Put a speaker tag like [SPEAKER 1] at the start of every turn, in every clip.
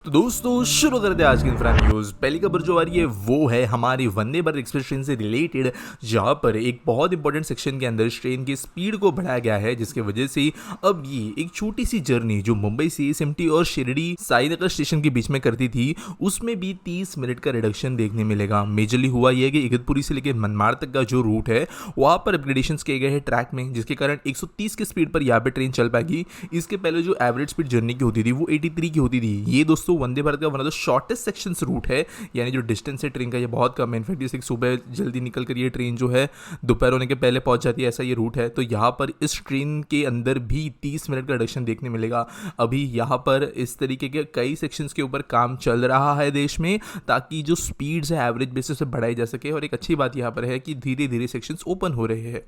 [SPEAKER 1] तो दोस्तों शुरू करते हैं आज की इंफ्रा न्यूज़। पहली खबर जो आ रही है वो है हमारी वंदे भारत एक्सप्रेस ट्रेन से रिलेटेड, जहां पर एक बहुत इंपॉर्टेंट सेक्शन के अंदर ट्रेन की स्पीड को बढ़ाया गया है, जिसकी वजह से अब ये एक छोटी सी जर्नी जो मुंबई सीएसएमटी और शिरडी साईनगर स्टेशन के बीच में करती थी, उसमें भी 30 मिनट का रिडक्शन देखने मिलेगा। मेजरली हुआ यह कि इगतपुरी से लेकर मनमाड़ तक का जो रूट है वहां पर अपग्रेडेशन किए गए हैं ट्रैक में, जिसके कारण 130 की स्पीड पर यहाँ पे ट्रेन चल पाएगी। इसके पहले जो एवरेज स्पीड जर्नी की होती थी वो 83 की होती थी। ये दोस्तों वंदे भारत का one of the shortest sections route है, यानी जो डिस्टेंस है ट्रेन का ये बहुत कम है। इनफैक्ट जैसे सुबह जल्दी निकल कर ये ट्रेन जो है दोपहर होने के पहले पहुंच जाती है, ऐसा ये रूट है। तो यहाँ पर इस ट्रेन के अंदर भी 30 मिनट का रिडक्शन देखने मिलेगा। अभी यहाँ पर इस तरीके के कई सेक्शंस के ऊपर काम चल रहा है देश में, ताकि जो स्पीड्स है एवरेज बेसिस पे बढ़ाई जा सके। और एक अच्छी बात यहाँ पर है कि धीरे धीरे सेक्शंस ओपन हो रहे हैं।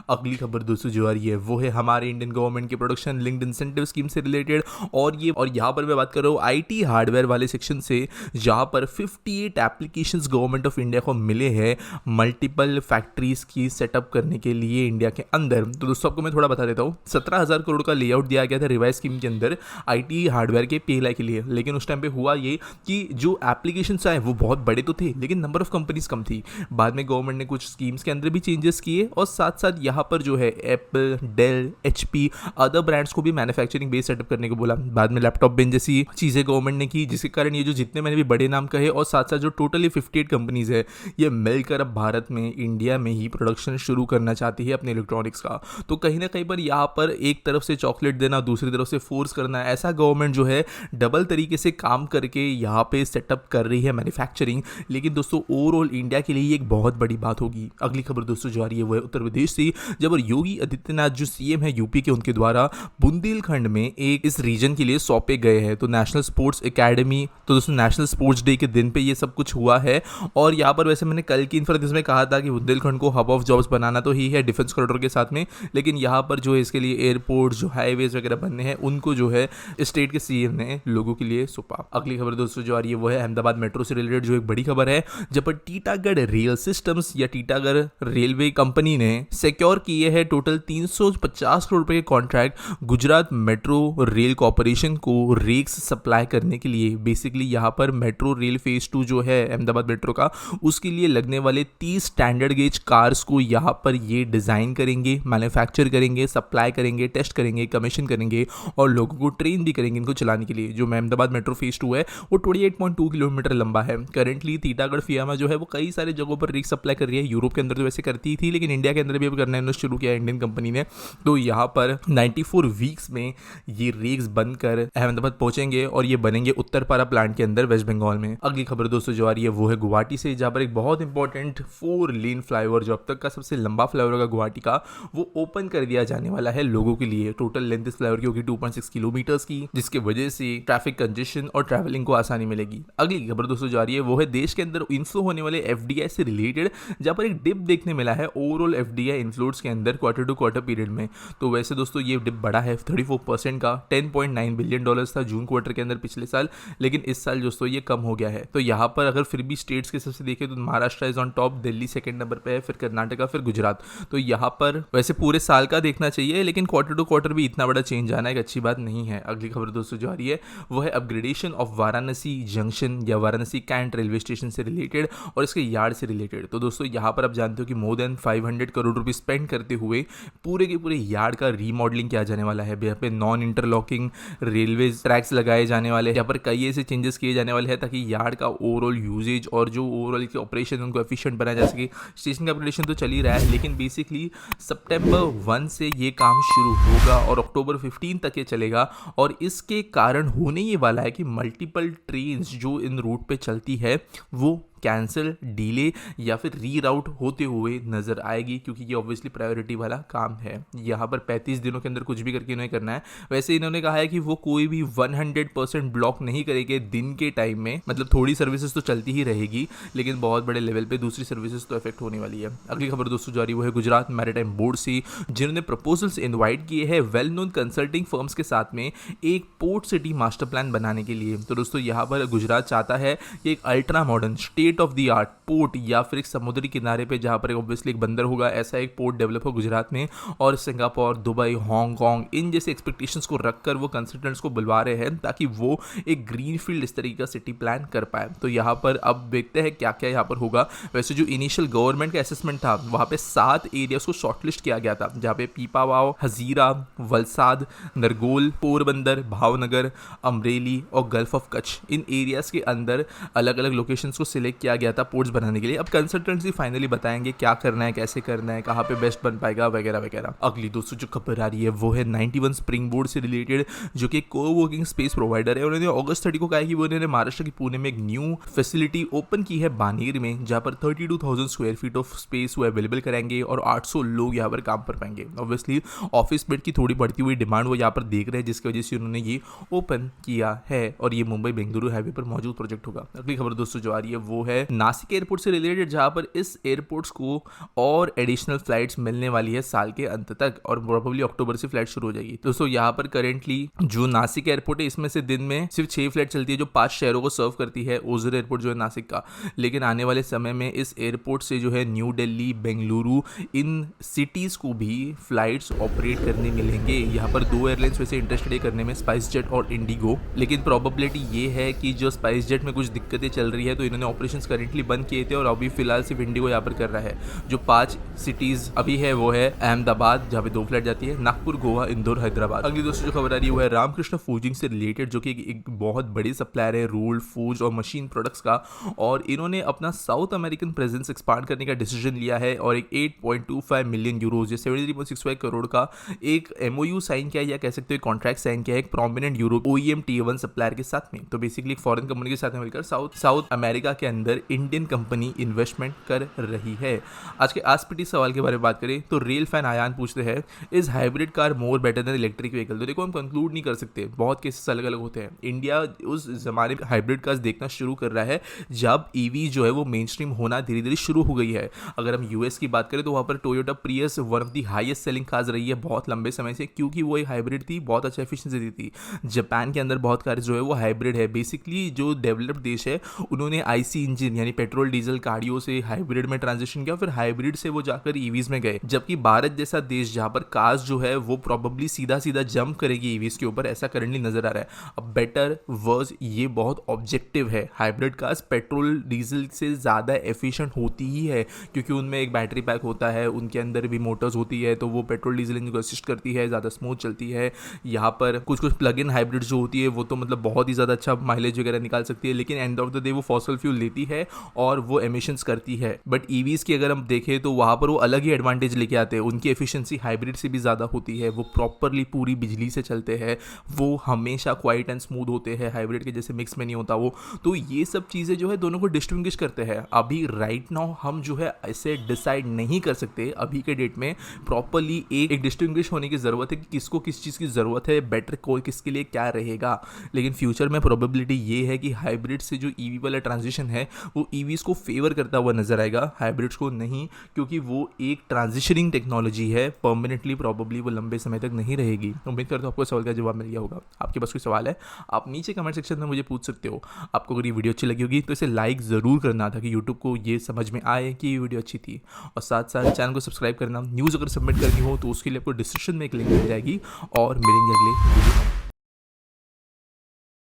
[SPEAKER 1] अगली खबर दोस्तों जो आ रही है वो है हमारे इंडियन गवर्नमेंट के प्रोडक्शन लिंक्ड इंसेंटिव स्कीम से रिलेटेड, और यहाँ पर मैं बात कर रहा हूँ आईटी हार्डवेयर वाले सेक्शन से, जहां पर 58 एप्लीकेशंस गवर्नमेंट ऑफ इंडिया को मिले हैं मल्टीपल फैक्ट्रीज की सेटअप करने के लिए इंडिया के अंदर। तो दोस्तों आपको मैं थोड़ा बता देता हूं, 17,000 करोड़ का लेआउट दिया गया था रिवाइज स्कीम के अंदर आईटी हार्डवेयर के पीएलआई के लिए। लेकिन उस टाइम पे हुआ ये कि जो एप्लीकेशंस आए वो बहुत बड़े तो थे, लेकिन नंबर ऑफ कंपनीज कम थी। बाद में गवर्नमेंट ने कुछ स्कीम्स के अंदर भी चेंजेस किए, और साथ साथ यहाँ पर जो है Apple, Dell, HP, other brands को भी मैन्युफैक्चरिंग बेस सेटअप करने को बोला। बाद में लैपटॉप बेंच जैसी चीजें गवर्नमेंट ने की, जिसके कारण ये जो जितने मैंने भी बड़े नाम कहे और साथ साथ जो टोटली 58 कंपनीज है, ये मिलकर अब भारत में इंडिया में ही प्रोडक्शन शुरू करना चाहती है अपने इलेक्ट्रॉनिक्स का। तो कहीं ना कहीं पर यहाँ पर एक तरफ से चॉकलेट देना, दूसरी तरफ से फोर्स करना, ऐसा गवर्नमेंट जो है डबल तरीके से काम करके यहाँ पे सेटअप कर रही है मैन्युफैक्चरिंग। लेकिन दोस्तों ओवरऑल इंडिया के लिए एक बहुत बड़ी बात होगी। अगली खबर दोस्तों जो आ रही है वो है उत्तर प्रदेश से, जब योगी आदित्यनाथ जो सीएम है यूपी के, उनके द्वारा बुंदेलखंड में एक इस रीजन के लिए सौंपे गए हैं तो नेशनल स्पोर्ट्स एकेडमी। तो दोस्तों नेशनल स्पोर्ट्स डे के दिन पे ये सब कुछ हुआ है। और यहाँ पर वैसे मैंने कल की इन्फ्रा में कहा था कि बुंदेलखंड को हब ऑफ जॉब्स बनाना तो ही है डिफेंस कॉरिडोर के साथ में, लेकिन यहाँ पर जो है इसके लिए एयरपोर्ट, जो हाईवेज वगैरह बनने हैं, उनको जो है स्टेट के सीएम ने लोगों के लिए सौंपा। अगली खबर दोस्तों जो आ रही है वो है अहमदाबाद मेट्रो से रिलेटेड, जो एक बड़ी खबर है, जब पर टीटागढ़ रेल सिस्टम्स या टीटागढ़ रेलवे कंपनी ने सिक्योर किए हैं टोटल 350 करोड़ रुपए के contract Gujarat metro rail corporation को रेक्स सप्लाई करने के लिए। बेसिकली यहाँ पर मेट्रो रेल फेज 2 जो है अहमदाबाद मेट्रो का, उसके लिए लगने वाले 30 स्टैंडर्ड गेज कार्स को यहाँ पर ये डिजाइन करेंगे, मैन्युफैक्चर करेंगे, सप्लाई करेंगे, टेस्ट करेंगे, कमीशन करेंगे और लोगों को ट्रेन भी करेंगे इनको चलाने के लिए। जो अहमदाबाद मेट्रो फेज 2 है वो 28.2 किलोमीटर लंबा है। करंटली टीटागढ़ फियामा जो है वो कई सारे जगहों पर रेक सप्लाई कर रही है। यूरोप के अंदर तो वैसे करती थी, लेकिन इंडिया के अंदर भी अब करना शुरू किया इंडियन कंपनी ने। तो यहाँ पर 94 वीक्स में ये रेक्स बनकर अहमदाबाद पहुंचेंगे और ये बनेंगे उत्तरपारा प्लांट के अंदर वेस्ट बंगाल में। अगली खबर दोस्तों जो आ रही है वो है गुवाहाटी से, जहां पर एक बहुत इंपॉर्टेंट 4 लेन फ्लाईओवर, जो अब तक का सबसे लंबा फ्लाईओवर होगा गुवाहाटी का, वो ओपन कर दिया जाने वाला है लोगों के लिए। टोटल लेंथ इस फ्लाईओवर की होगी 2.6 किलोमीटर की, जिसकी वजह से ट्रैफिक कंजेशन और ट्रैवलिंग को आसानी मिलेगी। अगली खबर दोस्तों जो आ रही है वो है देश के अंदर इन्फ्लो होने वाले एफडीआई से रिलेटेड, जहां पर एक डिप देखने मिला है ओवरऑल एफडीआई इन्फ्लोड्स के अंदर क्वार्टर टू क्वार्टर पीरियड में। तो वैसे दोस्तों ये डिप बड़ा है 34% का, $10.9 बिलियन था जून क्वार्टर के अंदर पिछले साल, लेकिन इस साल दोस्तों ये कम हो गया है। तो यहाँ पर अगर फिर भी स्टेट्स के हिसाब से देखें तो Maharashtra is on top, Delhi second number पे है, फिर कर्नाटका, फिर गुजरात। तो यहाँ पर वैसे पूरे साल का देखना चाहिए, लेकिन क्वार्टर टू क्वार्टर भी इतना बड़ा चेंज आना एक अच्छी बात नहीं है। अगली खबर दोस्तों जो आ रही है वो है अपग्रेडेशन ऑफ वाराणसी जंक्शन या वाराणसी कैंट रेलवे स्टेशन से रिलेटेड और इसके यार्ड से रिलेटेड। तो दोस्तों यहाँ पर आप जानते हो कि मोर देन 500 करोड़ रुपए स्पेंड करते हुए पूरे के पूरे यार्ड का रीमॉडलिंग किया जाने वाला है। यहाँ पे नॉन इंटरलॉकिंग रेलवे ट्रैक्स लगाए जाने वाले हैं, यहाँ पर कई ऐसे चेंजेस किए जाने वाले हैं ताकि यार्ड का ओवरऑल यूजेज और जो ओवरऑल के ऑपरेशन उनको एफिशिएंट बनाया जा सके। स्टेशन का अपग्रेडेशन तो चल ही रहा है, लेकिन बेसिकली सितंबर 1 से ये काम शुरू होगा और अक्टूबर 15 तक ये चलेगा। और इसके कारण होने ये वाला है कि मल्टीपल ट्रेन्स जो इन रूट पे चलती है वो कैंसिल, डिले या फिर रीराउट होते हुए नजर आएगी, क्योंकि ये ऑब्वियसली प्रायोरिटी वाला काम है। यहाँ पर 35 दिनों के अंदर कुछ भी करके इन्हें करना है। वैसे इन्होंने कहा है कि वो कोई भी 100% ब्लॉक नहीं करेंगे दिन के टाइम में, मतलब थोड़ी सर्विसेज तो चलती ही रहेगी, लेकिन बहुत बड़े लेवल पे दूसरी सर्विसेज तो इफेक्ट होने वाली है। अगली खबर दोस्तों जारी वो है गुजरात मैरीटाइम बोर्ड से, जिन्होंने प्रपोजल्स इन्वाइट किए हैं वेल नोन कंसल्टिंग फर्म्स के साथ में एक पोर्ट सिटी मास्टर प्लान बनाने के लिए। तो दोस्तों यहाँ पर गुजरात चाहता है कि एक ultra modern state state of the art port या फिर एक समुद्री किनारे पे जहाँ पर ऑब्वियसली एक बंदर होगा, ऐसा एक पोर्ट डेवलप हो गुजरात में। और सिंगापुर, दुबई, हांगकांग इन जैसे एक्सपेक्टेशंस को रखकर वो कंसल्टेंट्स को बुलवा रहे हैं ताकि वो एक ग्रीन फील्ड इस तरीके का सिटी प्लान कर पाए। तो यहाँ पर अब देखते हैं क्या क्या यहाँ पर होगा। वैसे जो इनिशियल गवर्नमेंट का असेसमेंट था वहाँ पे 7 एरियाज को शॉर्टलिस्ट किया गया था, जहाँ पे पीपावाव, हजीरा, वलसाद, नरगोल, पोरबंदर, भावनगर, अमरेली और gulf of Kutch in areas के अंदर अलग अलग लोकेशंस को सिलेक्ट किया गया था पोर्ट्स बनाने के लिए। अब कंसल्टेंट्स ही फाइनली बताएंगे क्या करना है, कैसे करना है, कहाँ पे बेस्ट बन पाएगा वगैरह वगैरह। अगली दोस्तों जो खबर आ रही है वो है 91 स्प्रिंग बोर्ड से रिलेटेड, जो कि को-वर्किंग स्पेस प्रोवाइडर है। उन्होंने अगस्त 30 को कहा कि वो उन्होंने महाराष्ट्र के पुणे में एक न्यू फैसिलिटी ओपन की है बानेर में, जहाँ पर 32,000 स्क्वायर फीट ऑफ स्पेस वो अवेलेबल कराएंगे और 800 लोग यहाँ पर काम कर पाएंगे। ऑब्वियसली ऑफिस बेड की थोड़ी बढ़ती हुई डिमांड वो यहाँ पर देख रहे हैं, जिसकी वजह से उन्होंने ये ओपन किया है और ये मुंबई बेंगलुरु हाईवे पर मौजूद प्रोजेक्ट होगा। अगली खबर दोस्तों जो आ रही है वो है नासिक एयरपोर्ट से रिलेटेड, जहाँ पर इस एयरपोर्ट्स को और एडिशनल फ्लाइट्स मिलने वाली है साल के अंत तक और प्रोबेबली अक्टूबर से फ्लाइट शुरू हो जाएगी। दोस्तों यहाँ पर करेंटली जो नासिक एयरपोर्ट है इसमें से दिन में सिर्फ 6 फ्लाइट चलती है जो 5 शहरों को सर्व करती है, ओझर एयरपोर्ट जो है नासिक का। लेकिन आने वाले समय में इस एयरपोर्ट से जो है new Delhi, Bengaluru in cities को भी फ्लाइट्स ऑपरेट करने मिलेंगे। यहाँ पर 2 एयरलाइंस वैसे इंटरेस्टेड करने में, स्पाइस जेट और इंडिगो, लेकिन प्रोबेबिलिटी ये है कि जो स्पाइस जेट में कुछ दिक्कतें चल रही है तो इन्होंने ऑपरेशंस करेंटली बंद किए थे और अभी फिलहाल सिर्फ इंडिगो यहाँ पर कर रहा है। जो 5 सिटीज अभी है वो है अहमदाबाद जहाँ पे 2 फ्लाइट जाती है, नागपुर, गोवा, इंदौर, हैदराबाद। अगली दोस्तों जो खबर आ रही है वो है रामकृष्ण फोर्जिंग से रिलेटेड, जो कि एक बहुत बड़ी सप्लायर है रोल्ड फूड और मशीन प्रोडक्ट्स का, और इन्होंने अपना साउथ अमेरिकन प्रेजेंस एक्सपांड करने का डिसीजन लिया है और एक 8.25 मिलियन यूरोज या 73.65 करोड़ का एक एमओयू साइन किया या कह सकते हो कॉन्ट्रैक्ट साइन किया है एक prominent Europe OEM tier 1 supplier के साथ में। तो बेसिकली एक फॉरेन कंपनी के साथ मिलकर साउथ अमेरिका के अंदर इंडियन कंपनी इन्वेस्टमेंट कर रही है। आज के आसपिटी सवाल के बारे में बात करें तो रेल फैन आयान पूछते हैं, is hybrid car more better than electric vehicle? तो देखो हम कंक्लूड नहीं कर सकते, बहुत केसेस अलग अलग होते हैं। इंडिया उस जमाने में हाइब्रिड कार्स देखना शुरू कर रहा है जब ईवी जो है वो मेन स्ट्रीम होना धीरे धीरे शुरू हो गई है। अगर हम यूएस की बात करें तो वहाँ पर Toyota Prius one of the highest selling cars रही है बहुत लंबे समय से, क्योंकि वो एक हाइब्रिड थी, बहुत अच्छा एफिशिएंसी दी थी। जापान के अंदर बहुत कार्स जो है वो हाइब्रिड है। बेसिकली जो डेवलप्ड देश है उन्होंने आईसी इंजन यानी पेट्रोल डीजल गाड़ियों से हाइब्रिड में ट्रांजिशन किया, फिर हाइब्रिड से वो जाकर ईवीज में गए। जबकि भारत जैसा देश जहाँ पर कार्स जो है वो प्रोबेबली सीधा सीधा जंप करेगी ईवीज के ऊपर, ऐसा करंटली नजर आ रहा है। अब बेटर वर्स ये बहुत ऑब्जेक्टिव है, हाइब्रिड कार्स पेट्रोल डीजल से ज़्यादा एफिशिएंट होती ही है क्योंकि उनमें एक बैटरी पैक होता है, उनके अंदर भी मोटर्स होती है, तो वो पेट्रोल डीजल इंजन को असिस्ट करती है, ज़्यादा स्मूथ चलती है। यहाँ पर कुछ प्लग इन हाइब्रिड जो होती है वो तो मतलब बहुत ही ज़्यादा अच्छा माइलेज वगैरह निकाल सकती है, लेकिन एंड ऑफ द डे वो फॉसिल फ्यूल लेती है और वो एमिशंस करती है। बट ईवीज की अगर हम देखें तो वहाँ पर वो अलग ही एडवांटेज लेके आते हैं, उनकी एफिशिएंसी हाइब्रिड से भी ज़्यादा होती है, वो प्रॉपरली पूरी बिजली से चलते हैं, वो हमेशा क्वाइट एंड स्मूथ होते हैं, हाइब्रिड के जैसे मिक्स में नहीं होता वो। तो ये सब चीज़ें जो है दोनों को डिस्टिंग्विश करते हैं। अभी राइट नाउ हम जो है ऐसे डिसाइड नहीं कर सकते, अभी के डेट में प्रॉपरली एक डिस्टिंग्विश होने की ज़रूरत है कि किसको किस चीज़ की ज़रूरत है, बेटर कोल किसके लिए क्या रहेगा। लेकिन फ्यूचर में प्रोबेबिलिटी ये है कि हाइब्रिड से जो ईवी वाला ट्रांजिशन है वो ईवीज को फेवर करता हुआ नजर आएगा, हाइब्रिड्स को नहीं, क्योंकि वो एक ट्रांजिशनिंग टेक्नोलॉजी है, परमानेंटली प्रॉबेबली वो लंबे समय तक नहीं रहेगी। उम्मीद करता हूँ आपको सवाल का जवाब मिल गया होगा। आपके पास कोई सवाल है आप नीचे कमेंट सेक्शन में मुझे पूछ सकते हो। आपको अगर ये वीडियो अच्छी लगी होगी तो इसे लाइक ज़रूर करना था कि यूट्यूब को ये समझ में आए कि ये वीडियो अच्छी थी, और साथ साथ चैनल को सब्सक्राइब करना। न्यूज़ अगर सबमिट करनी हो तो उसके लिए आपको डिस्क्रिप्शन में एक लिंक मिल जाएगी, और मिलेंगे अगले वीडियो में।